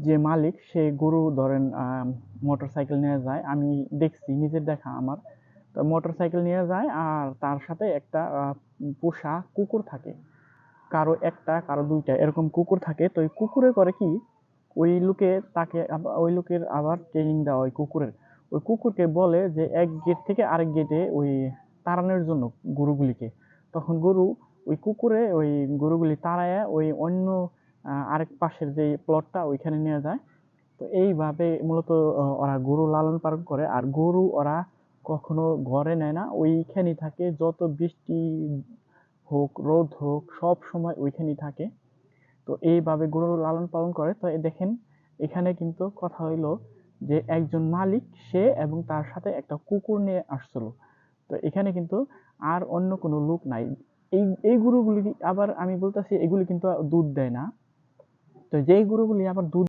যে মালিক সে গরু ধরেন মোটরসাইকেল নিয়ে যায়, আমি দেখছি, নিজের দেখা আমার। তো মোটরসাইকেল নিয়ে যায় আর তার সাথে একটা পোষা কুকুর থাকে, কারো একটা কারো দুইটা এরকম কুকুর থাকে। তো ওই কুকুরে করে কি, ওই লোকে তাকে ওই লোকের আবার ট্রেনিং দেওয়া ওই কুকুরের, ওই কুকুরকে বলে যে এক গেট থেকে আরেক গেটে ওই তাড়ানোর জন্য গরুগুলিকে। তখন গরু ওই কুকুরে ওই গরুগুলি তাড়ায় ওই অন্য আরেক পাশের যে প্লটটা ওইখানে নিয়ে যায়। তো এইভাবে মূলত ওরা গরু লালন পালন করে। আর গরু ওরা কখনো ঘরে নেয় না, ওইখানেই থাকে, যত বৃষ্টি হোক রোদ হোক সব সময় ওইখানেই থাকে। তো এইভাবে গরু লালন পালন করে। তো দেখেন, এখানে কিন্তু কথা হইলো যে একজন মালিক সে এবং তার সাথে একটা কুকুর নিয়ে আসছিল। তো এখানে কিন্তু আর অন্য কোনো লোক নাই। এই গরুগুলি আবার আমি বলতেছি এগুলি কিন্তু দুধ দেয় না। তো যেই গরুগুলি আবার দুধ